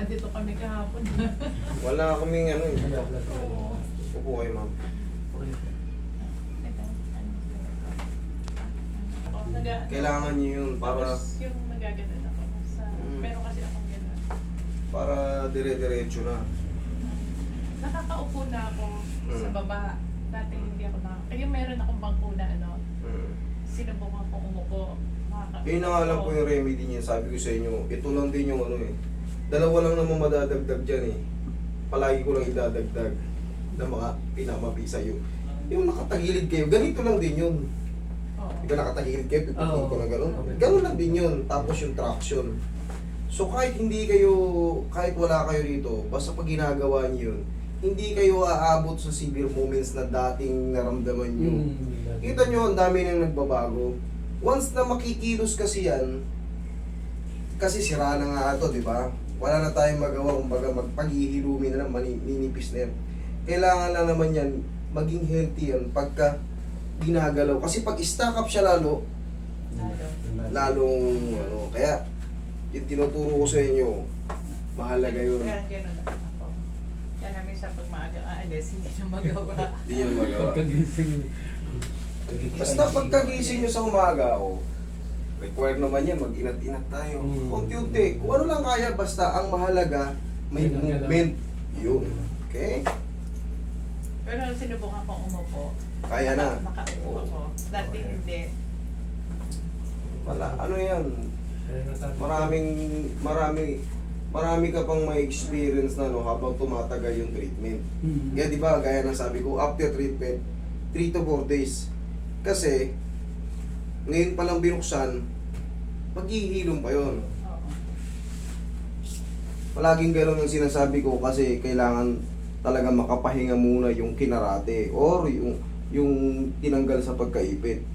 Andito kami kahapon. Wala kaming ano eh. Oo. Upo kayo, ma'am. Kailangan niyo yun para Tapos yung nagaganon ako. Meron kasi akong gano'n. para dire-diretso na. Nakakaupo na ako sa baba. Dati hindi ako na. Kaya meron akong bangko na ano. Sinubukan kong umupo. Yun na nga lang po yung remedy niya. Sabi ko sa inyo, ito lang din yung ano eh. Dalawa lang naman madadagdag dyan eh. Palagi ko lang idadagdag na mga pinamapi sa'yo. Yung nakatagilid kayo, ganito lang din yun. Oo. Ikaw nakatagilid kayo, pipitin ko na gano'n. Okay. Gano'n lang din yun. Tapos yung traction. So kahit hindi kayo, kahit wala kayo rito, basta pag ginagawa niyo yun, hindi kayo aabot sa severe moments na dating naramdaman niyo. Kita nyo, ang dami nang nagbabago. Once na makikilos kasi yan, kasi sira na nga ito, di ba? Wala na tayong magawa, kumbaga magpaghihilumi na lang, maninipis na yan. Kailangan lang naman yan, maging healthy yan pagka ginagalaw. Kasi pag stack up siya lalo, lalong ano, kaya yung tinuturo ko sa inyo, mahalaga yun. Kaya gano'n na ako. Kaya namin sa pag maaga aalis, hindi na magawa. Hindi yan magawa. Pagkagising. Basta pagkagising nyo sa umaga, required naman yan, mag-inat-inat tayo. Unti-unti. Kung ano lang kaya, basta ang mahalaga, may movement. Yun. Okay? Pero sinubukan kong umupo. Kaya na. Nakaupo ako. Dati hindi. Wala. Ano yan? Marami ka pang may experience na no, habang tumatagal yung treatment. Kaya di ba, gaya ng sabi ko, after treatment, 3 to 4 days. Kasi, ngayon pa lang binuksan, maghihilom pa yun. Oo. Palaging gano'n ang sinasabi ko kasi kailangan talaga makapahinga muna yung kinarate or yung tinanggal sa pagkaipit.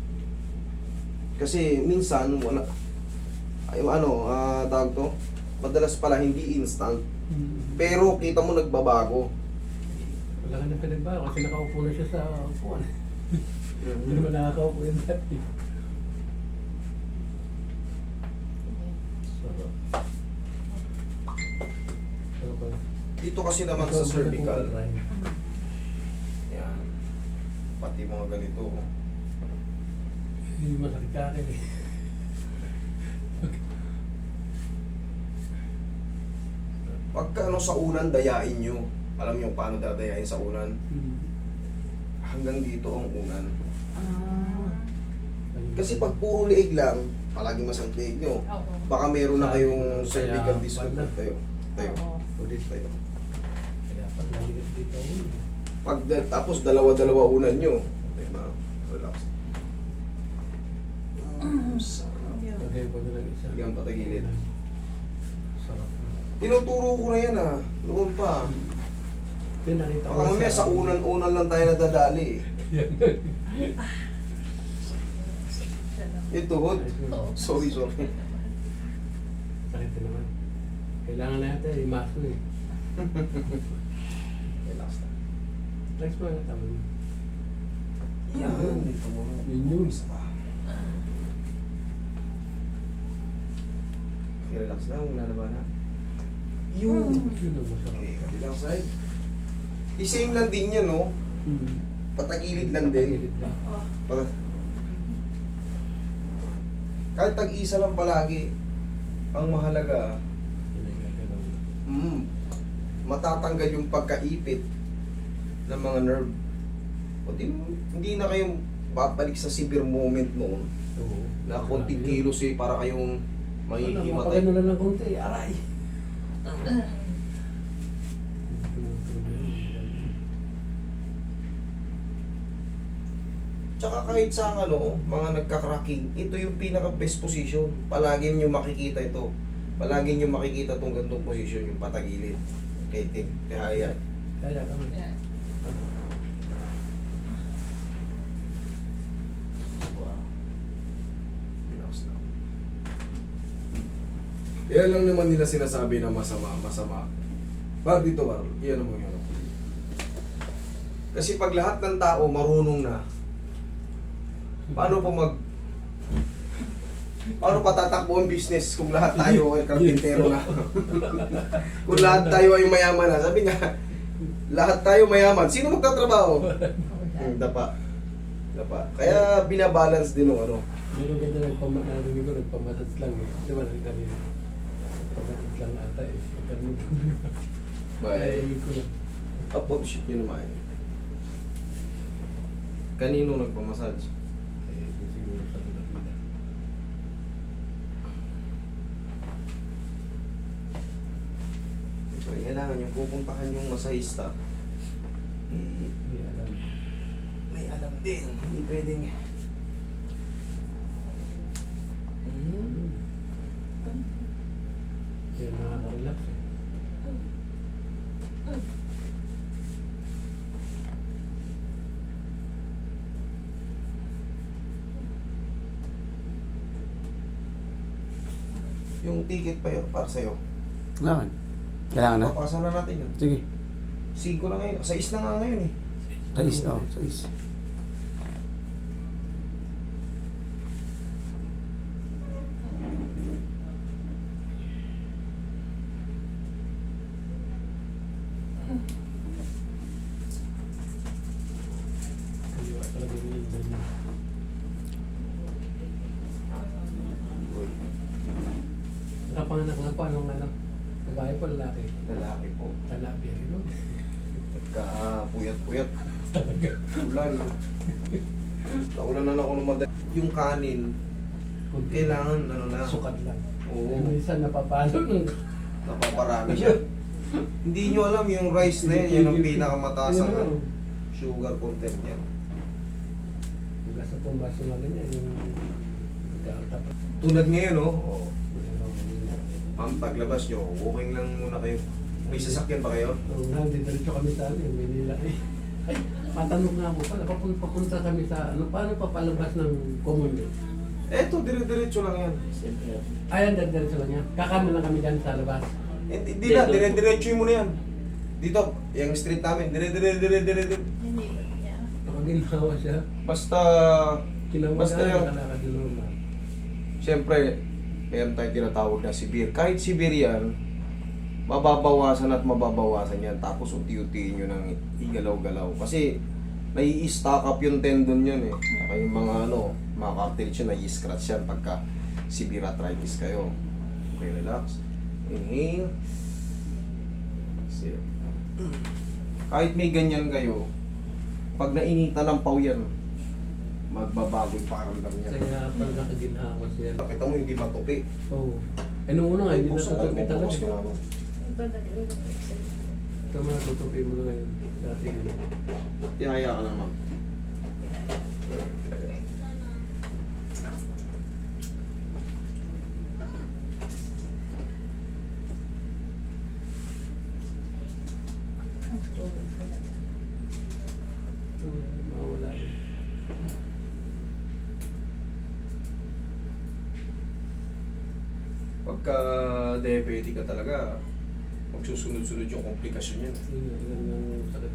Kasi minsan wala tawag to, madalas pala hindi instant. Pero kita mo nagbabago. Wala ka na pinagbago kasi nakaupo na siya sa upuan. Hindi naman nakakaupo yun dati. Dito kasi naman sa cervical. Yan. Pati mga ganito. Hindi masakit ka akin eh. Pagka sa unan, dayain nyo. Alam nyo paano dadayain sa unan? Hanggang dito ang unan. Kasi pag puro liig lang, palagi masang liig nyo. Oo. Baka meron na kayong Kaya, cervical discomfort. Tayo. Oo. Ulit tayo. Kaya pag naligat dito, Tapos dalawa-dalawa unan nyo. Diba? Relax. Sarap. lagay ko na lang isa. Bigyan patagilid. Sarap. Tinuturo ko na yan noon pa. Pinakita Baka mamaya sa unan-unan lang tayo nadadali eh. Ito, hod. Oo. Sorry. Sakit na naman. Kailangan natin i-maso eh. Relax na. Relax mo nga tama mo. Yan. Dito mo. Yun yun. Isa pa. Okay, relax na. Wala na ba na? Yun. Yun ang masarap. Okay, kabilang side. I-same lang din yan, no? Patagilid lang din. Patagilid lang. Kahit tag-isa lang palagi, ang mahalaga, matatanggal yung pagkaipit ng mga nerve. O hindi na kayong babalik sa severe moment noon Oo. na konting kilos para kayong mahihimatay. Mapagano na ng konti, aray! Tsaka kahit sa mga nagka-cracking, ito yung pinaka-best position. Palagi nyo makikita ito. Palagi nyo makikita itong gantong position, yung patagilid. Okay, kaya Kaya kami. Yeah. relax na. Yan lang naman nila sinasabi na masama. Bar dito, Bar. Yan mo yun. Kasi pag lahat ng tao marunong na, paano po Paano patatakbo ang business kung lahat tayo ay karpintero na? Kung lahat tayo ay mayaman na. Sabi nga, lahat tayo mayaman. Sino magtatrabaho? Dapa. Dapa. Kaya binabalance din ng ano. Meron ka na narinig ko, nagpamassage lang eh. Di ba lang kanina? Nagpamassage lang ata eh. Ganun problema. Bye. Ay, ko lang. Upload shit nyo naman. Kanino nagpamassage? Eh, siguro sa tulad nila. So, kailangan yung pupuntahan yung masahista. Hindi alam. May alam din. Hindi pwedeng... Kaya nakaka-relax eh. Yung ticket pa yun, para sa'yo. Kailangan. Kailangan na. Papasan na natin yun. Sige. 5 na ngayon. 6 na nga ngayon eh. Sais, oh. Sais. Kaliwa talaga yung leader niya. Nakapanganak lang po, anong ano? Babae po, lalaki? Lalaki po. Lalaki, ano? Puyat-puyat. Ulan. Naulan na ako ng madali. Yung kanin, kailangan ano na. Sukat lang. Oo. Minsan napapalo ng... Napaparami siya. Hindi nyo alam yung rice na yan, yan ang pinakamataas ang Ayun, ano, sugar content niya. Hanggang sa pumbaso na ganyan, yung... Tapat. Tulad ngayon, oh. Ma'am, paglabas nyo, walking lang muna kayo. May sasakyan pa kayo? Diretso kami sa ano, Manila eh. Ay, matanong nga ako pala, papunta kami sa ano, paano papalabas ng common yun? Eto, dire-diretso lang yan. Ayan, diretso lang yan. Kakanan lang kami dyan sa labas. Hindi na, dire-diretso mo na yan. Dito, yung street namin, dire-dire-dire-dire. Hindi. Yeah. Nakaginawa siya. Basta, Kinawag Basta na, yung- nakalakad yun naman. siyempre, meron tayong tinatawag na severe. Kahit severe yan, mababawasan at mababawasan yan. Tapos unti-untiin nyo ng igalaw-galaw. Kasi, nai-stack up yung tendon yun eh. Saka yung mga ano, mga cartilage yun, nai-scratch yan pagka severe arthritis kayo. Okay, relax. Inhale. Exhale. Kahit may ganyan kayo, pag nainitan ng paw yan, magbabago yung pakiramdam niya. Kaya pag nakaginawa siya. Nakita mo hindi matupi. Oo. Eh nung una nga, hindi natutupi talaga. Iba na yun. Ito mga natutupi mo na ngayon. Dati ganyan. Tihaya ka lang, ma'am. Ito, mawala rin. Pagka diabetic ka talaga, magsusunod-sunod yung komplikasyon yan. Yun yung sakit.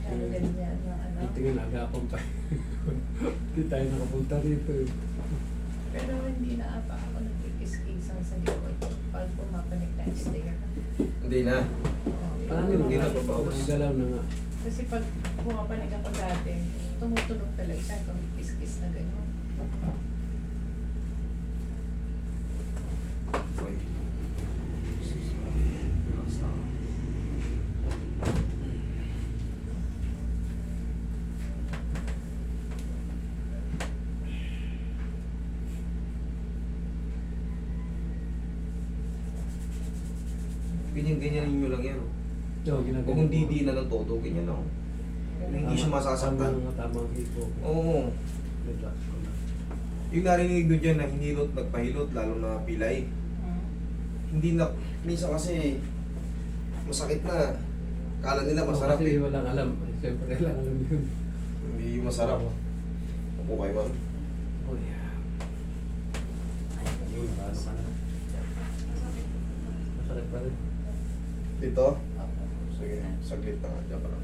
Ano ganyan na ano. Tingin, agapon pa. Hindi tayo nakapunta rito eh. Pero hindi na ata ako nagkikis-kisang sa likod pag pumapanik na stair. Hindi na. Parang Hindi na na babawas. galaw na nga. Kasi pag pumapanik ako dati, tumutunog talaga siya kung kis-kis na gano'n. Okay. Relax lang. Ganyan-ganyan ninyo lang yan. Oo, ginagawa. Kung hindi di na ng todo, ganyan lang. Hindi siya masasaktan. Tamang hipo. Oo. Relax ko na. Yung narinig ko dyan na hinilot, nagpahilot, lalo na pilay. Hindi na, minsan kasi masakit na. Kala nila masarap Kasi eh. walang alam. Siyempre lang alam yun. Hindi yung masarap. Upo kayo, ma'am. Oh yeah. Ayun, paano ka na? Masakit pa rin. Dito? Sige, saglit na nga. Diyan ka lang.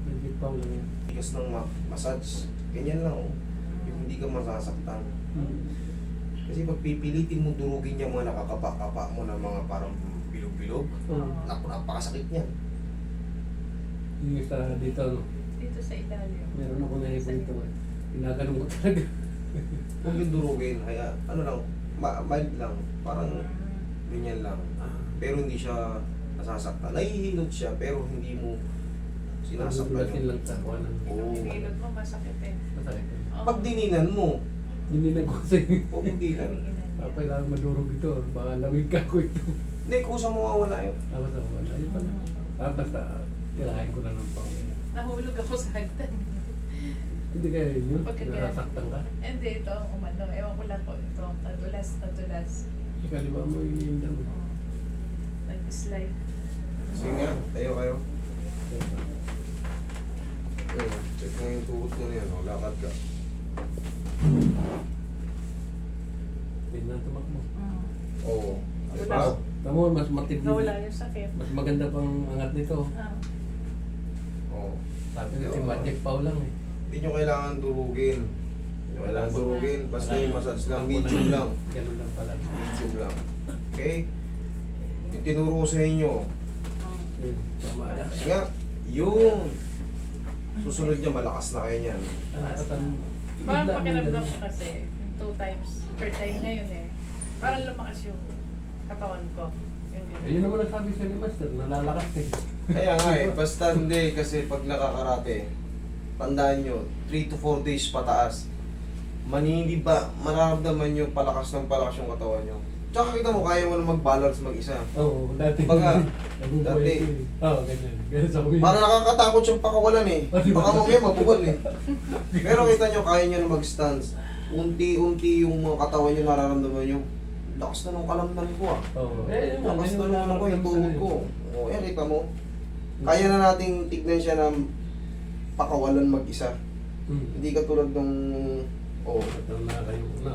Legit pa lang yan. Tigas ng massage. Ganyan lang oh. Yung hindi ka masasaktan. Hmm. Kasi pag pipilitin mo durugin yung mga nakakapa-kapa mo na mga parang bilog-bilog, Oo. napakasakit niyan. Yung isa dito, no? Dito sa Italia. Meron ako na dito. Ginaganon ko talaga. Huwag yung durugin, kaya ano lang, mild lang, parang ganyan lang. Pero hindi siya nasasaktan. Nahihilot siya, pero hindi mo sinasaktan. Sinasaktan lang sa kuwanan. Oo. Pinilot mo, masakit eh. Masakit. Oo. Pag dininan mo, Hindi na ko kasi. huwag mong dinan. Kailangan madurog ito. Baka lamig ka ko ito. Hindi, kusa mo mawawala yun. Tapos ako, ayun pala. Basta, tirahin ko na ng pang. Nahulog ako sa hagdan. Hindi kaya yun. Pagkagaya. Nasaktan ka. Hindi, ito ang umano. Ewan ko lang po. Ito ang tadulas. Sa kaliwa mo yung damo. Nag-slide. Sige nga, tayo kayo. Check mo yung tuhod mo na yan, lakad ka. Hindi na tumakbo. Oo. Wala. Tamo, mas matindi. Nawala yung sakit. Mas maganda pang angat nito. Ah. Oo. Sabi ko si Magic Pau lang eh. Hindi nyo kailangan durugin. Hindi nyo kailangan durugin. Basta yung massage lang, medium lang. Ganun lang pala. Medium lang. Okay? Yung tinuro ko sa inyo. Yun, tama na. Kasi nga, yung susunod niya, malakas na kayo niyan. Parang pakiramdam ko kasi 2 times per time ngayon eh. Parang lumakas yung katawan ko. Yung Eh, ganun. yun naman ang sabi sa ni Master, nalalakas eh. Kaya nga eh, basta hindi kasi pag nakakarate, tandaan nyo, 3 to 4 days pataas. Manindi ba, mararamdaman nyo palakas ng palakas yung katawan nyo. Tsaka kita mo, kaya mo na mag-balance mag-isa. Oo, dati. Baga, Nabubuhay dati. ko eh. Oo, ganyan. Ganyan sa kuya. Parang nakakatakot yung pakawalan eh. Baka mamaya mabubal eh. Pero kita nyo, kaya nyo na mag-stance. Unti-unti yung mga katawan nyo nararamdaman nyo. Lakas na ng kalamnan ko ah. Oo. Eh, yun nga, Lakas ganyan na ng ano ko, yung tuhod ko. eh. O, yan, kita mo. Kaya na nating tignan siya na pakawalan mag-isa. Hmm. Hindi katulad nung... Oh, Ito na kayo na.